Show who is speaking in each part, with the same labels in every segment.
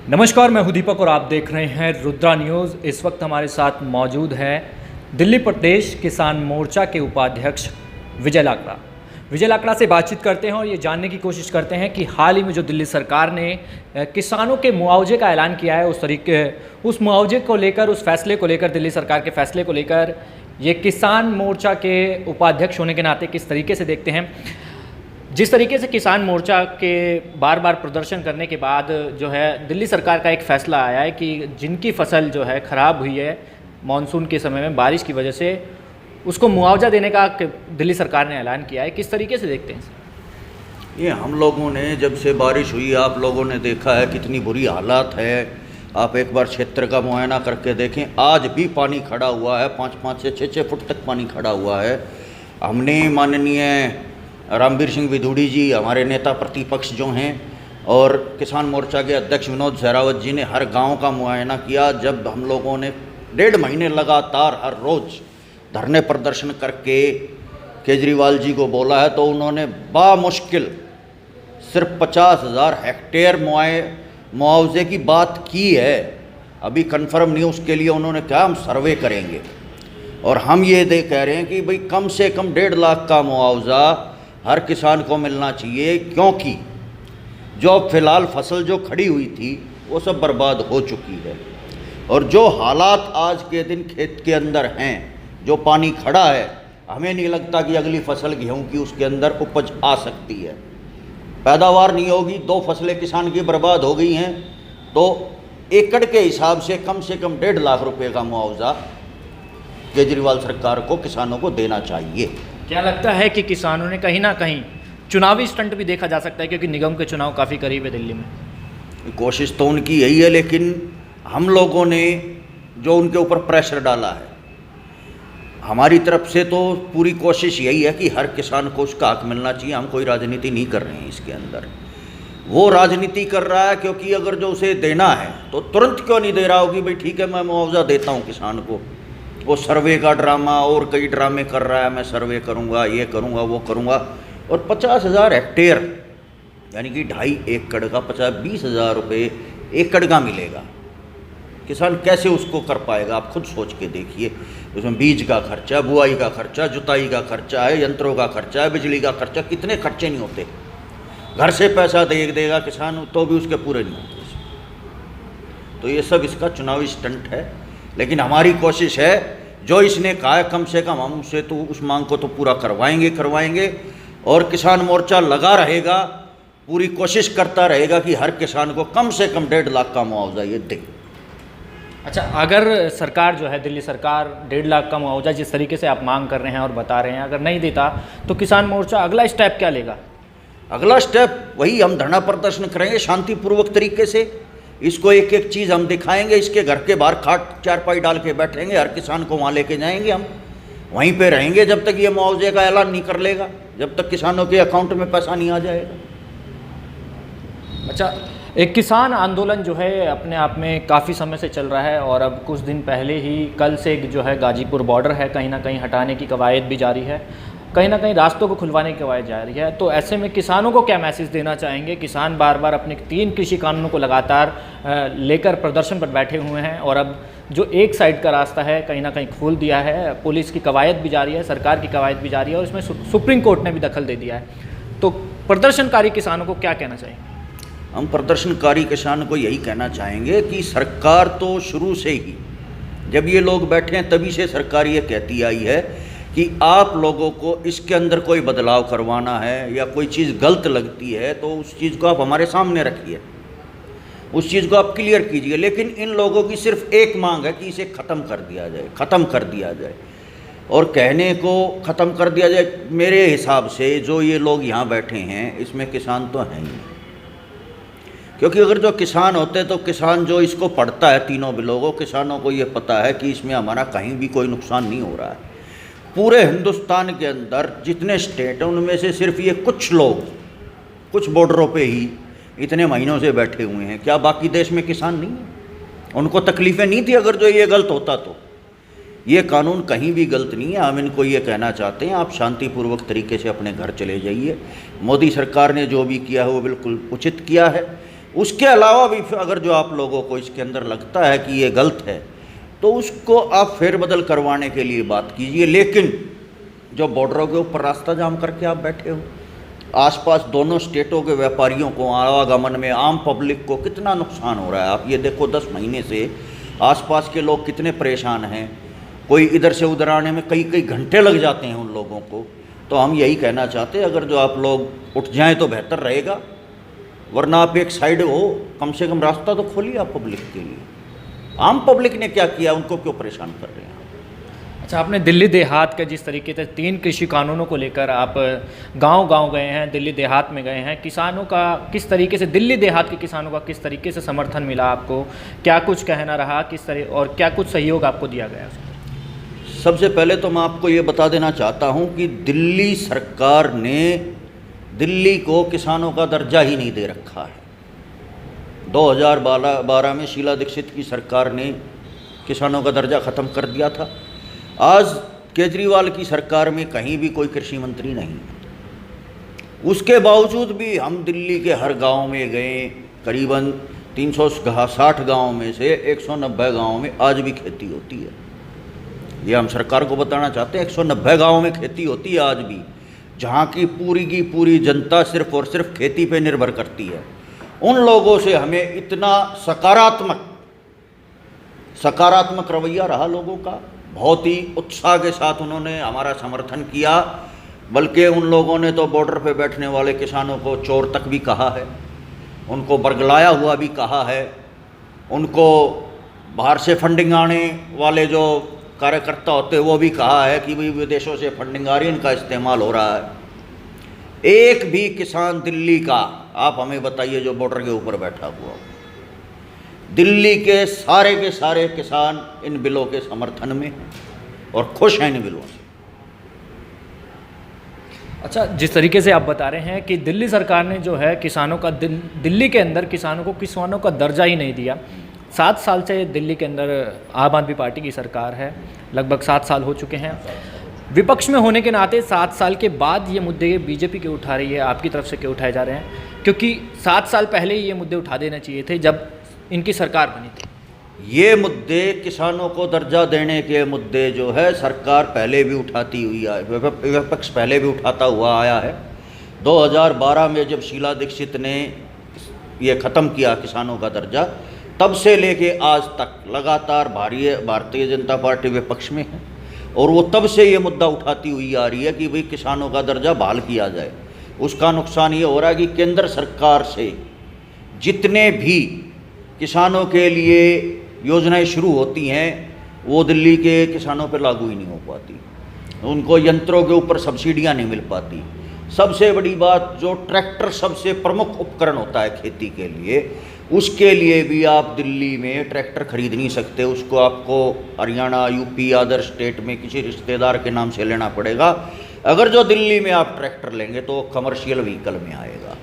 Speaker 1: नमस्कार, मैं हूं दीपक और आप देख रहे हैं रुद्रा न्यूज़। इस वक्त हमारे साथ मौजूद है दिल्ली प्रदेश किसान मोर्चा के उपाध्यक्ष विजय लाकड़ा। विजय लाकड़ा से बातचीत करते हैं और ये जानने की कोशिश करते हैं कि हाल ही में जो दिल्ली सरकार ने किसानों के मुआवजे का ऐलान किया है, उस मुआवजे को लेकर, उस फैसले को लेकर, दिल्ली सरकार के फैसले को लेकर ये किसान मोर्चा के उपाध्यक्ष होने के नाते किस तरीके से देखते हैं। जिस तरीके से किसान मोर्चा के बार बार प्रदर्शन करने के बाद जो है दिल्ली सरकार का एक फ़ैसला आया है कि जिनकी फसल जो है ख़राब हुई है मानसून के समय में बारिश की वजह से, उसको मुआवजा देने का दिल्ली सरकार ने ऐलान किया है। किस तरीके से देखते हैं
Speaker 2: ये हम लोगों ने जब से बारिश हुई, आप लोगों ने देखा है कितनी बुरी हालात है। आप एक बार क्षेत्र का मुआयना करके देखें, आज भी पानी खड़ा हुआ है, 5-5 से 6-6 फुट तक पानी खड़ा हुआ है। हमने माननीय रामवीर सिंह विधूड़ी जी, हमारे नेता प्रतिपक्ष जो हैं, और किसान मोर्चा के अध्यक्ष विनोद सहरावत जी ने हर गांव का मुआयना किया। जब हम लोगों ने 1.5 महीने लगातार हर रोज़ धरने प्रदर्शन करके केजरीवाल जी को बोला है, तो उन्होंने बामुश्किल सिर्फ 50,000 हेक्टेयर मुआवजे की बात की है। अभी कंफर्म नहीं, उसके लिए उन्होंने कहा हम सर्वे करेंगे। और हम ये कह रहे हैं कि भाई कम से कम 1.5 लाख का मुआवजा हर किसान को मिलना चाहिए, क्योंकि जो फ़िलहाल फसल जो खड़ी हुई थी वो सब बर्बाद हो चुकी है। और जो हालात आज के दिन खेत के अंदर हैं, जो पानी खड़ा है, हमें नहीं लगता कि अगली फसल गेहूं की उसके अंदर उपज आ सकती है। पैदावार नहीं होगी, 2 फसलें किसान की बर्बाद हो गई हैं, तो एकड़ के हिसाब से कम 1.5 लाख रुपए का मुआवजा केजरीवाल सरकार को किसानों को देना चाहिए।
Speaker 1: क्या लगता है कि किसानों ने कहीं ना कहीं चुनावी स्टंट भी देखा जा सकता है, क्योंकि निगम के चुनाव काफ़ी करीब है दिल्ली में?
Speaker 2: कोशिश तो उनकी यही है, लेकिन हम लोगों ने जो उनके ऊपर प्रेशर डाला है, हमारी तरफ से तो पूरी कोशिश यही है कि हर किसान को उसका हक मिलना चाहिए। हम कोई राजनीति नहीं कर रहे हैं इसके अंदर। वो राजनीति कर रहा है क्योंकि अगर जो उसे देना है तो तुरंत क्यों नहीं दे रहा हो कि भाई ठीक है मैं मुआवजा देता हूँ किसान को। वो सर्वे का ड्रामा और कई ड्रामे कर रहा है, मैं सर्वे करूँगा, ये करूँगा, वो करूँगा। और 50,000 हेक्टेयर यानी कि 2.5 एकड़ का 20,000 रुपये एकड़ का मिलेगा। किसान कैसे उसको कर पाएगा? आप खुद सोच के देखिए। उसमें बीज का खर्चा, बुआई का खर्चा, जुताई का खर्चा है, यंत्रों का खर्चा है, बिजली का खर्चा, कितने खर्चे नहीं होते। घर से पैसा देगा किसान तो भी उसके पूरे नहीं होते। तो ये सब इसका चुनावी स्टंट है, लेकिन हमारी कोशिश है जो इसने कहा है कम से कम हम उससे तो उस मांग को तो पूरा करवाएंगे। और किसान मोर्चा लगा रहेगा, पूरी कोशिश करता रहेगा कि हर किसान को कम से कम 1.5 लाख का मुआवजा ये दे।
Speaker 1: अच्छा, अगर सरकार जो है, दिल्ली सरकार 1.5 लाख का मुआवजा जिस तरीके से आप मांग कर रहे हैं और बता रहे हैं, अगर नहीं देता तो किसान मोर्चा अगला स्टेप क्या लेगा?
Speaker 2: अगला स्टेप वही, हम धरना प्रदर्शन करेंगे शांतिपूर्वक तरीके से। इसको एक एक चीज़ हम दिखाएंगे। इसके घर के बाहर खाट चारपाई डाल के बैठेंगे, हर किसान को वहाँ लेके जाएंगे। हम वहीं पे रहेंगे जब तक ये मुआवजे का ऐलान नहीं कर लेगा, जब तक किसानों के अकाउंट में पैसा नहीं आ जाएगा।
Speaker 1: अच्छा, एक किसान आंदोलन जो है अपने आप में काफ़ी समय से चल रहा है, और अब कुछ दिन पहले ही कल से जो है गाजीपुर बॉर्डर है कहीं ना कहीं हटाने की कवायद भी जारी है, कहीं ना कहीं रास्तों को खुलवाने की कवायद जारी है। तो ऐसे में किसानों को क्या मैसेज देना चाहेंगे? किसान बार बार अपने 3 कृषि कानूनों को लगातार लेकर प्रदर्शन पर बैठे हुए हैं, और अब जो एक साइड का रास्ता है कहीं ना कहीं खोल दिया है। पुलिस की कवायद भी जारी है, सरकार की कवायद भी जारी है, और इसमें सुप्रीम कोर्ट ने भी दखल दे दिया है। तो प्रदर्शनकारी किसानों को क्या कहना चाहिए?
Speaker 2: हम प्रदर्शनकारी किसान को यही कहना चाहेंगे कि सरकार तो शुरू से ही, जब ये लोग बैठे हैं तभी से सरकार ये कहती आई है कि आप लोगों को इसके अंदर कोई बदलाव करवाना है या कोई चीज़ गलत लगती है तो उस चीज़ को आप हमारे सामने रखिए, उस चीज़ को आप क्लियर कीजिए। लेकिन इन लोगों की सिर्फ एक मांग है कि इसे ख़त्म कर दिया जाए और कहने को ख़त्म कर दिया जाए। मेरे हिसाब से जो ये लोग यहाँ बैठे हैं इसमें किसान तो हैं ही, क्योंकि अगर जो किसान होते तो किसान जो इसको पढ़ता है, तीनों बिलों को, किसानों को ये पता है कि इसमें हमारा कहीं भी कोई नुकसान नहीं हो रहा है। पूरे हिंदुस्तान के अंदर जितने स्टेट हैं उनमें से सिर्फ ये कुछ लोग कुछ बॉर्डरों पे ही इतने महीनों से बैठे हुए हैं। क्या बाकी देश में किसान नहीं है? उनको तकलीफ़ें नहीं थी अगर जो ये गलत होता तो? ये कानून कहीं भी गलत नहीं है। हम इनको ये कहना चाहते हैं आप शांतिपूर्वक तरीके से अपने घर चले जाइए। मोदी सरकार ने जो भी किया है वो बिल्कुल उचित किया है। उसके अलावा भी अगर जो आप लोगों को इसके अंदर लगता है कि ये गलत है तो उसको आप फेरबदल करवाने के लिए बात कीजिए। लेकिन जो बॉर्डरों के ऊपर रास्ता जाम करके आप बैठे हो, आसपास दोनों स्टेटों के व्यापारियों को आवागमन में, आम पब्लिक को कितना नुकसान हो रहा है। आप ये देखो 10 महीने से आसपास के लोग कितने परेशान हैं। कोई इधर से उधर आने में कई कई घंटे लग जाते हैं उन लोगों को। तो हम यही कहना चाहते हैं, अगर जो आप लोग उठ जाएं तो बेहतर रहेगा, वरना आप एक साइड हो, कम से कम रास्ता तो खोलिए आप पब्लिक के लिए। आम पब्लिक ने क्या किया, उनको क्यों परेशान कर रहे हैं?
Speaker 1: अच्छा, आपने दिल्ली देहात का जिस तरीके से 3 कृषि कानूनों को लेकर आप गांव-गांव गए हैं, दिल्ली देहात में गए हैं, किसानों का किस तरीके से, दिल्ली देहात के किसानों का किस तरीके से समर्थन मिला आपको, क्या कुछ कहना रहा, किस तरह और क्या कुछ सहयोग आपको दिया गया?
Speaker 2: सबसे पहले तो मैं आपको ये बता देना चाहता हूँ कि दिल्ली सरकार ने दिल्ली को किसानों का दर्जा ही नहीं दे रखा है। 2012 में शीला दीक्षित की सरकार ने किसानों का दर्जा ख़त्म कर दिया था। आज केजरीवाल की सरकार में कहीं भी कोई कृषि मंत्री नहीं है। उसके बावजूद भी हम दिल्ली के हर गांव में गए, करीबन 360 गांव में से 190 गांव में आज भी खेती होती है। ये हम सरकार को बताना चाहते हैं, 190 गांवों में खेती होती है आज भी, जहाँ की पूरी जनता सिर्फ और सिर्फ खेती पे निर्भर करती है। उन लोगों से हमें इतना सकारात्मक रवैया रहा लोगों का, बहुत ही उत्साह के साथ उन्होंने हमारा समर्थन किया। बल्कि उन लोगों ने तो बॉर्डर पे बैठने वाले किसानों को चोर तक भी कहा है, उनको बरगलाया हुआ भी कहा है, उनको बाहर से फंडिंग आने वाले जो कार्यकर्ता होते हैं वो भी कहा है कि भाई विदेशों से फंडिंग आ रही है, इनका इस्तेमाल हो रहा है। एक भी किसान दिल्ली का आप हमें बताइए जो बॉर्डर के ऊपर बैठा हुआ हो। दिल्ली के सारे किसान इन बिलों के समर्थन में और खुश हैं इन बिलों से।
Speaker 1: अच्छा, जिस तरीके से आप बता रहे हैं कि दिल्ली सरकार ने जो है किसानों का, दिल्ली के अंदर किसानों को किसानों का दर्जा ही नहीं दिया। 7 साल से दिल्ली के अंदर आम आदमी पार्टी की सरकार है, लगभग 7 साल हो चुके हैं। विपक्ष में होने के नाते 7 साल के बाद ये मुद्दे बीजेपी क्यों उठा रही है, आपकी तरफ से क्यों उठाए जा रहे हैं? क्योंकि 7 साल पहले ही ये मुद्दे उठा देना चाहिए थे जब इनकी सरकार बनी थी।
Speaker 2: ये मुद्दे, किसानों को दर्जा देने के मुद्दे जो है सरकार पहले भी उठाती हुई है, विपक्ष पहले भी उठाता हुआ आया है। 2012 में जब शीला दीक्षित ने ये ख़त्म किया किसानों का दर्जा, तब से लेके आज तक लगातार भारतीय जनता पार्टी विपक्ष में है और वो तब से ये मुद्दा उठाती हुई आ रही है कि भाई किसानों का दर्जा बहाल किया जाए। उसका नुकसान ये हो रहा है कि केंद्र सरकार से जितने भी किसानों के लिए योजनाएं शुरू होती हैं वो दिल्ली के किसानों पर लागू ही नहीं हो पाती। उनको यंत्रों के ऊपर सब्सिडियां नहीं मिल पाती। सबसे बड़ी बात, जो ट्रैक्टर सबसे प्रमुख उपकरण होता है खेती के लिए, उसके लिए भी आप दिल्ली में ट्रैक्टर खरीद नहीं सकते। उसको आपको हरियाणा, यूपी, अदर स्टेट में किसी रिश्तेदार के नाम से लेना पड़ेगा। अगर जो दिल्ली में आप ट्रैक्टर लेंगे तो कमर्शियल व्हीकल में आएगा,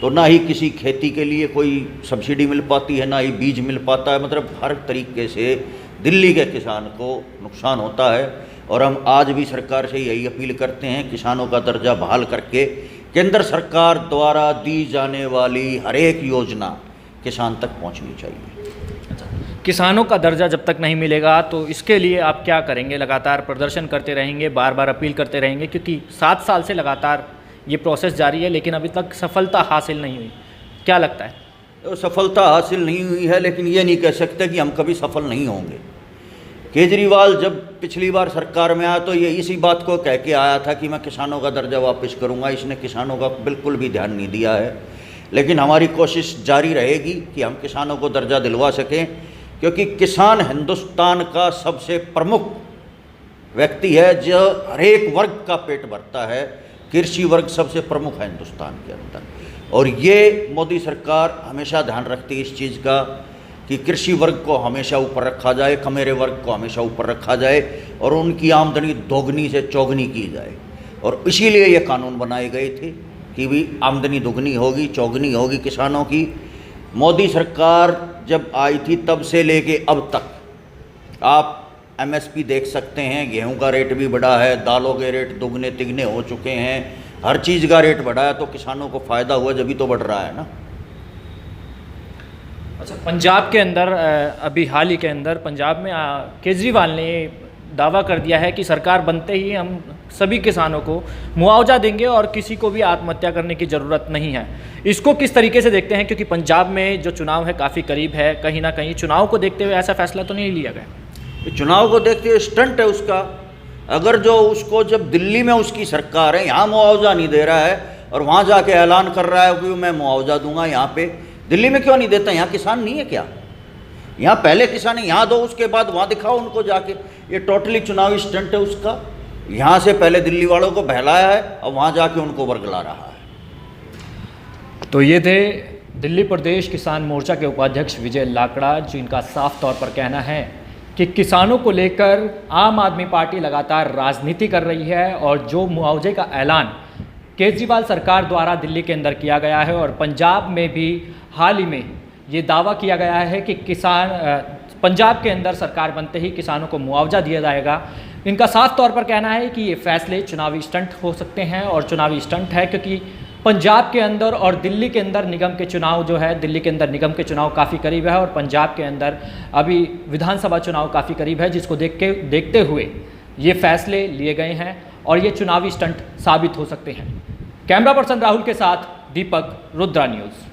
Speaker 2: तो ना ही किसी खेती के लिए कोई सब्सिडी मिल पाती है, ना ही बीज मिल पाता है। मतलब हर तरीके से दिल्ली के किसान को नुकसान होता है। और हम आज भी सरकार से यही अपील करते हैं, किसानों का दर्जा बहाल करके केंद्र सरकार द्वारा दी जाने वाली हर एक योजना किसान तक पहुंचनी चाहिए।
Speaker 1: किसानों का दर्जा जब तक नहीं मिलेगा तो इसके लिए आप क्या करेंगे? लगातार प्रदर्शन करते रहेंगे, बार बार अपील करते रहेंगे? क्योंकि 7 साल से लगातार ये प्रोसेस जारी है लेकिन अभी तक सफलता हासिल नहीं हुई। क्या लगता है?
Speaker 2: तो सफलता हासिल नहीं हुई है, लेकिन ये नहीं कह सकते कि हम कभी सफल नहीं होंगे। केजरीवाल जब पिछली बार सरकार में आया तो ये इसी बात को कह के आया था कि मैं किसानों का दर्जा वापस करूंगा। इसने किसानों का बिल्कुल भी ध्यान नहीं दिया है। लेकिन हमारी कोशिश जारी रहेगी कि हम किसानों को दर्जा दिलवा सकें, क्योंकि किसान हिंदुस्तान का सबसे प्रमुख व्यक्ति है जो हर एक वर्ग का पेट भरता है। कृषि वर्ग सबसे प्रमुख है हिंदुस्तान के अंदर, और ये मोदी सरकार हमेशा ध्यान रखती है इस चीज़ का कि कृषि वर्ग को हमेशा ऊपर रखा जाए, कमेरे वर्ग को हमेशा ऊपर रखा जाए और उनकी आमदनी दोगुनी से चौगुनी की जाए। और इसीलिए ये कानून बनाए गए थे कि भी आमदनी दोगुनी होगी, चौगुनी होगी किसानों की। मोदी सरकार जब आई थी तब से लेके अब तक आप एमएसपी देख सकते हैं, गेहूं का रेट भी बढ़ा है, दालों के रेट दुगने तिगने हो चुके हैं, हर चीज़ का रेट बढ़ा है। तो किसानों को फ़ायदा हुआ जब भी तो बढ़ रहा है ना।
Speaker 1: अच्छा, पंजाब के अंदर अभी हाल ही के अंदर पंजाब में केजरीवाल ने दावा कर दिया है कि सरकार बनते ही हम सभी किसानों को मुआवजा देंगे और किसी को भी आत्महत्या करने की ज़रूरत नहीं है। इसको किस तरीके से देखते हैं, क्योंकि पंजाब में जो चुनाव है काफ़ी करीब है, कहीं ना कहीं चुनाव को देखते हुए ऐसा फैसला तो नहीं लिया गया?
Speaker 2: चुनाव को देखते हुए स्टंट है उसका। अगर जो उसको, जब दिल्ली में उसकी सरकार है, यहाँ मुआवजा नहीं दे रहा है और वहाँ जाके ऐलान कर रहा है कि मैं मुआवजा दूंगा, यहाँ पे दिल्ली में क्यों नहीं देता? यहाँ किसान नहीं है क्या? यहाँ पहले किसान है, यहाँ दो, उसके बाद वहाँ दिखाओ उनको जाके। ये टोटली चुनावी स्टंट है उसका। यहाँ से पहले दिल्ली वालों को बहलाया है और वहाँ जाके उनको वर्गला रहा है।
Speaker 1: तो ये थे दिल्ली प्रदेश किसान मोर्चा के उपाध्यक्ष विजय लाकड़ा, जिनका साफ तौर पर कहना है कि किसानों को लेकर आम आदमी पार्टी लगातार राजनीति कर रही है और जो मुआवजे का ऐलान केजरीवाल सरकार द्वारा दिल्ली के अंदर किया गया है और पंजाब में भी हाल ही में ये दावा किया गया है कि पंजाब के अंदर सरकार बनते ही किसानों को मुआवजा दिया जाएगा। इनका साफ तौर पर कहना है कि ये फैसले चुनावी स्टंट हो सकते हैं और चुनावी स्टंट है क्योंकि पंजाब के अंदर और दिल्ली के अंदर निगम के चुनाव जो है, दिल्ली के अंदर निगम के चुनाव काफ़ी करीब है और पंजाब के अंदर अभी विधानसभा चुनाव काफ़ी करीब है, जिसको देखते हुए ये फैसले लिए गए हैं और ये चुनावी स्टंट साबित हो सकते हैं। कैमरा पर्सन राहुल के साथ दीपक, रुद्रा न्यूज़।